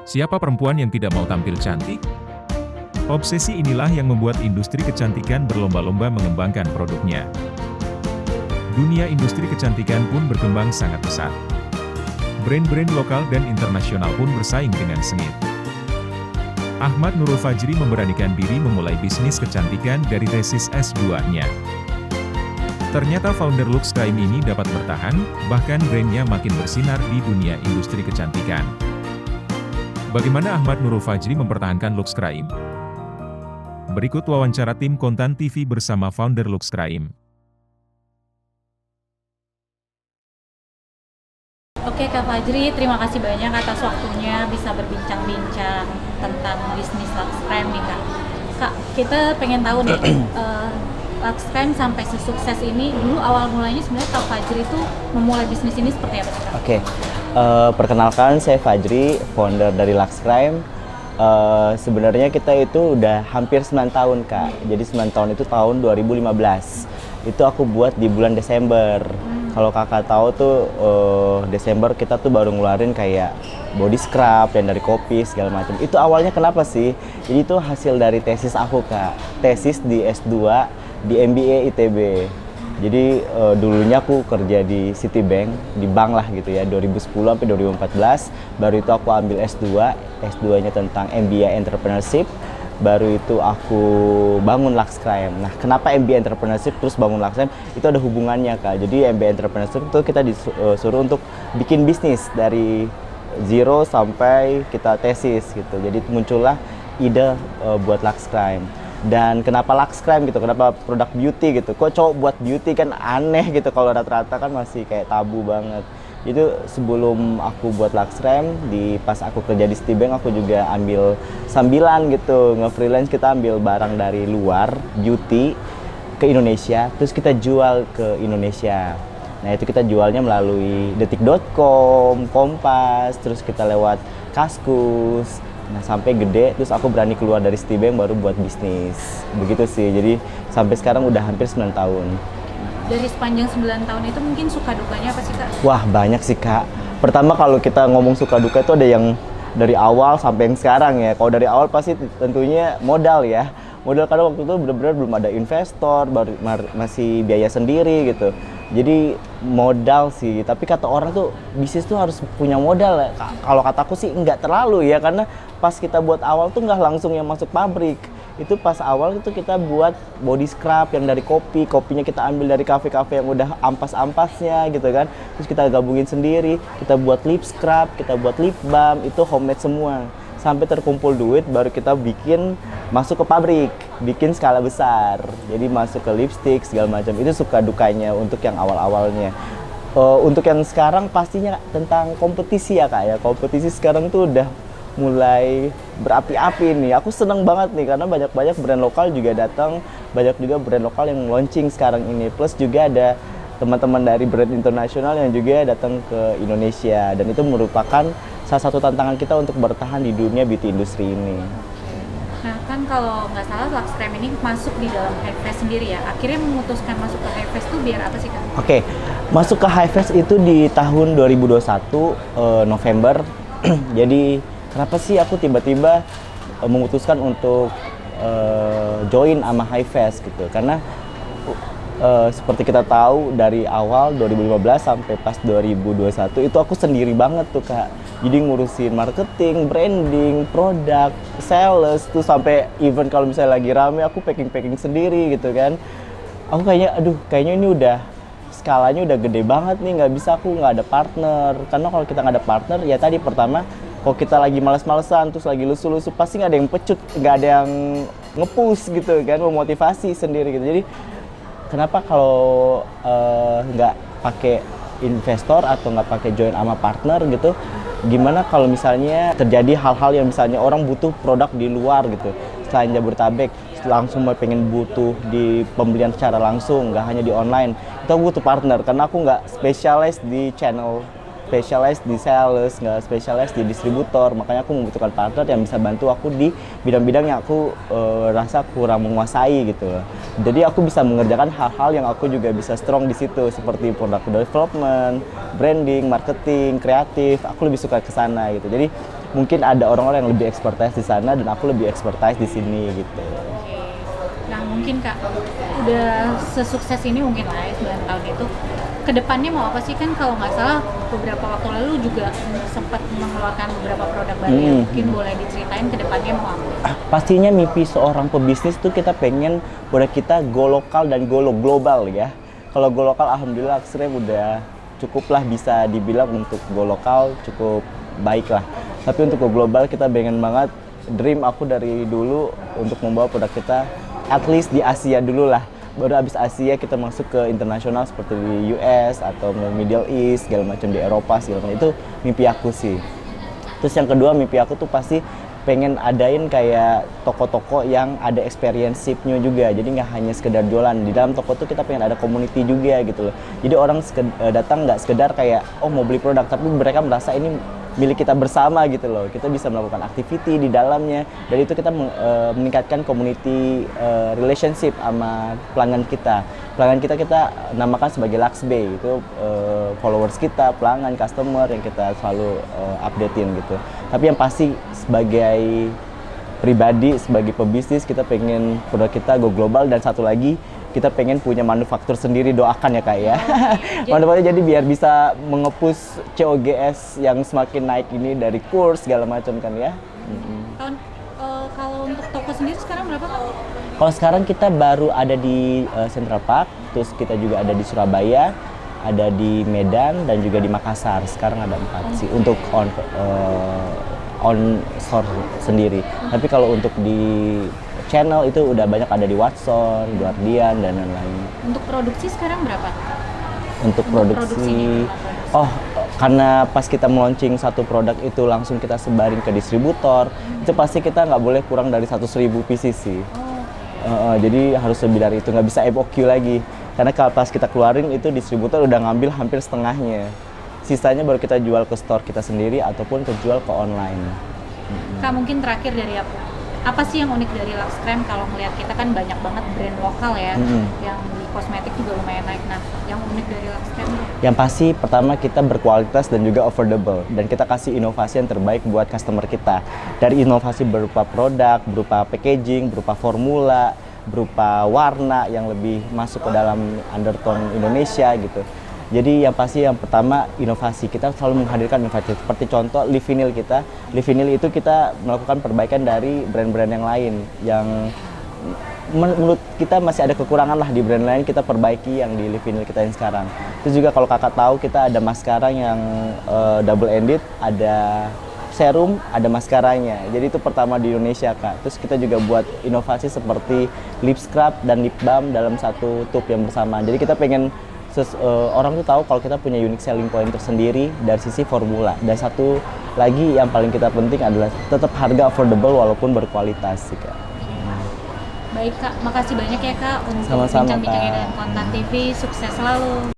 Siapa perempuan yang tidak mau tampil cantik? Obsesi inilah yang membuat industri kecantikan berlomba-lomba mengembangkan produknya. Dunia industri kecantikan pun berkembang sangat pesat. Brand-brand lokal dan internasional pun bersaing dengan sengit. Ahmad Nurul Fajri memberanikan diri memulai bisnis kecantikan dari tesis S2-nya. Ternyata founder Luxcrime ini dapat bertahan, bahkan brandnya makin bersinar di dunia industri kecantikan. Bagaimana Ahmad Nurul Fajri mempertahankan Luxcrime? Berikut wawancara tim Kontan TV bersama founder Luxcrime. Oke Kak Fajri, terima kasih banyak atas waktunya bisa berbincang-bincang tentang bisnis Luxcrime nih Kak. Kak, kita pengen tahu nih, Luxcrime sampai sesukses ini, dulu awal mulanya sebenarnya Kak Fajri itu memulai bisnis ini seperti apa sih Kak? Oke, perkenalkan saya Fajri, founder dari Luxcrime. Sebenarnya kita itu udah hampir 9 tahun Kak, jadi 9 tahun itu tahun 2015. Itu aku buat di bulan Desember. Kalau kakak tahu tuh Desember kita tuh baru ngeluarin kayak body scrub yang dari kopi segala macam. Itu awalnya kenapa sih? Jadi itu hasil dari tesis aku Kak, tesis di S2 di MBA ITB. Jadi dulunya aku kerja di Citibank, di bank lah gitu ya, 2010 sampai 2014. Baru itu aku ambil S2, S2-nya tentang MBA Entrepreneurship. Baru itu aku bangun Luxcrime. Nah, kenapa MBA Entrepreneurship terus bangun Luxcrime? Itu ada hubungannya Kak. Jadi MBA Entrepreneurship itu kita disuruh untuk bikin bisnis dari zero sampai kita tesis gitu. Jadi muncullah ide buat Luxcrime. Dan kenapa Luxcrime gitu, kenapa produk beauty gitu, kok cowok buat beauty kan aneh gitu, kalau rata-rata kan masih kayak tabu banget. Itu sebelum aku buat Luxcrime, pas aku kerja di Citibank aku juga ambil sambilan gitu, nge-freelance, kita ambil barang dari luar, beauty, ke Indonesia, terus kita jual ke Indonesia. Nah itu kita jualnya melalui detik.com, Kompas, terus kita lewat Kaskus. Nah sampai gede, terus aku berani keluar dari Citibank baru buat bisnis. Begitu sih, jadi sampai sekarang udah hampir 9 tahun. Dari sepanjang 9 tahun itu mungkin suka dukanya apa sih Kak? Wah banyak sih Kak. Pertama kalau kita ngomong suka duka itu ada yang dari awal sampai yang sekarang ya. Kalau dari awal pasti tentunya modal ya. Modal karena waktu itu benar-benar belum ada investor, masih biaya sendiri gitu. Jadi modal sih, tapi kata orang tuh bisnis tuh harus punya modal ya. Kalau kataku sih nggak terlalu ya, karena pas kita buat awal tuh nggak langsung yang masuk pabrik. Itu pas awal itu kita buat body scrub yang dari kopi, kopinya kita ambil dari kafe-kafe yang udah ampas-ampasnya gitu kan. Terus kita gabungin sendiri, kita buat lip scrub, kita buat lip balm, itu homemade semua. Sampai terkumpul duit baru kita bikin masuk ke pabrik, bikin skala besar. Jadi masuk ke lipstick segala macam. Itu suka dukanya untuk yang awal-awalnya. Untuk yang sekarang pastinya tentang kompetisi ya Kak ya. Kompetisi sekarang tuh udah mulai berapi-api nih. Aku seneng banget nih karena banyak-banyak brand lokal juga datang, banyak juga brand lokal yang launching sekarang ini. Plus juga ada teman-teman dari brand internasional yang juga datang ke Indonesia, dan itu merupakan salah satu tantangan kita untuk bertahan di dunia beauty industry ini. Nah kan kalau nggak salah Luxcrime ini masuk di dalam Hi-Fest sendiri ya. Akhirnya memutuskan masuk ke Hi-Fest itu biar apa sih Kak? Oke, masuk ke Hi-Fest itu di tahun 2021 November. Jadi kenapa sih aku tiba-tiba memutuskan untuk join sama Hi-Fest gitu? Karena seperti kita tahu dari awal 2015 sampai pas 2021 itu aku sendiri banget tuh Kak. Jadi ngurusin marketing, branding, produk, sales tuh sampai event kalau misalnya lagi rame aku packing sendiri gitu kan. Aku kayaknya ini udah skalanya udah gede banget nih, nggak bisa aku nggak ada partner. Karena kalau kita nggak ada partner ya tadi pertama kalau kita lagi males-malesan terus lagi lusuh-lusuh pasti nggak ada yang pecut, nggak ada yang nge-push gitu kan, memotivasi sendiri gitu. Jadi kenapa kalau nggak pakai investor atau nggak pakai join sama partner gitu? Gimana kalau misalnya terjadi hal-hal yang misalnya orang butuh produk di luar gitu, selain Jabodetabek, langsung pengen butuh di pembelian secara langsung, nggak hanya di online, kita butuh partner karena aku nggak spesialis di channel, spesialis di sales, nggak spesialis di distributor. Makanya aku membutuhkan partner yang bisa bantu aku di bidang-bidang yang aku rasa kurang menguasai gitu. Jadi aku bisa mengerjakan hal-hal yang aku juga bisa strong di situ, seperti product development, branding, marketing, kreatif. Aku lebih suka ke sana gitu. Jadi mungkin ada orang-orang yang lebih expertise di sana dan aku lebih expertise di sini gitu. Oke. Nah mungkin Kak, udah sesukses ini mungkin lah ya 9 tahun itu, kedepannya mau apa sih? Kan kalau nggak salah beberapa waktu lalu juga sempat mengeluarkan beberapa produk baru ya. Mungkin boleh diceritain kedepannya mau apa? Pastinya mimpi seorang pebisnis tuh kita pengen produk kita go lokal dan go global ya. Kalau go lokal alhamdulillah Luxrem udah cukup lah, bisa dibilang untuk go lokal cukup baik lah. Tapi untuk go global kita pengen banget, dream aku dari dulu untuk membawa produk kita at least di Asia dulu lah. Baru habis Asia kita masuk ke internasional seperti di US atau Middle East, segala macam di Eropa segala macam. Itu mimpi aku sih. Terus yang kedua mimpi aku tuh pasti pengen adain kayak toko-toko yang ada experience-nya juga. Jadi nggak hanya sekedar jualan. Di dalam toko tuh kita pengen ada community juga gitu loh. Jadi orang datang nggak sekedar kayak oh mau beli produk, tapi mereka merasa ini milik kita bersama gitu loh. Kita bisa melakukan activity di dalamnya. Dan itu kita meningkatkan community relationship sama pelanggan kita. Pelanggan kita namakan sebagai Luxbay. Itu followers kita, pelanggan, customer yang kita selalu updatein gitu. Tapi yang pasti sebagai pribadi, sebagai pebisnis kita pengen produk kita go global, dan satu lagi kita pengen punya manufaktur sendiri, doakan ya Kak ya. Manufaktur jadi biar bisa mengepus COGS yang semakin naik ini dari kurs segala macam kan ya. Kalau untuk toko sendiri sekarang berapa Kak? Kalau sekarang kita baru ada di Central Park, terus kita juga ada di Surabaya, ada di Medan, dan juga di Makassar. Sekarang ada 4 sih untuk on store sendiri. Tapi kalau untuk di channel itu udah banyak ada di Watson, Guardian, dan lain-lain. Untuk produksi sekarang berapa? Untuk produksi, karena pas kita launching satu produk itu langsung kita sebarin ke distributor, itu pasti kita nggak boleh kurang dari 100.000 pieces sih. Jadi harus lebih dari itu, nggak bisa MOQ lagi. Karena kalau pas kita keluarin itu distributor udah ngambil hampir setengahnya. Sisanya baru kita jual ke store kita sendiri ataupun kejual ke online. Kak, mungkin terakhir dari aku, apa sih yang unik dari Luxrem? Kalau ngelihat kita kan banyak banget brand lokal ya, yang di kosmetik juga lumayan naik. Nah, yang unik dari Luxrem? Yang pasti pertama kita berkualitas dan juga affordable, dan kita kasih inovasi yang terbaik buat customer kita. Dari inovasi berupa produk, berupa packaging, berupa formula, berupa warna yang lebih masuk ke dalam undertone Indonesia gitu. Jadi yang pasti yang pertama inovasi, kita selalu menghadirkan inovasi. Seperti contoh lip vinyl kita, lip vinyl itu kita melakukan perbaikan dari brand-brand yang lain yang menurut kita masih ada kekurangan lah di brand lain, kita perbaiki yang di lip vinyl kita yang sekarang. Terus juga kalau kakak tahu kita ada maskara yang double ended, ada serum, ada maskaranya. Jadi itu pertama di Indonesia Kak. Terus kita juga buat inovasi seperti lip scrub dan lip balm dalam satu tube yang bersamaan. Jadi kita pengen orang tuh tahu kalau kita punya unique selling point tersendiri dari sisi formula. Dan satu lagi yang paling kita penting adalah tetap harga affordable walaupun berkualitas sih Kak. Baik Kak, makasih banyak ya Kak untuk Sama-sama, bincang-bincangnya Kak. dengan Kontan TV. Sukses selalu.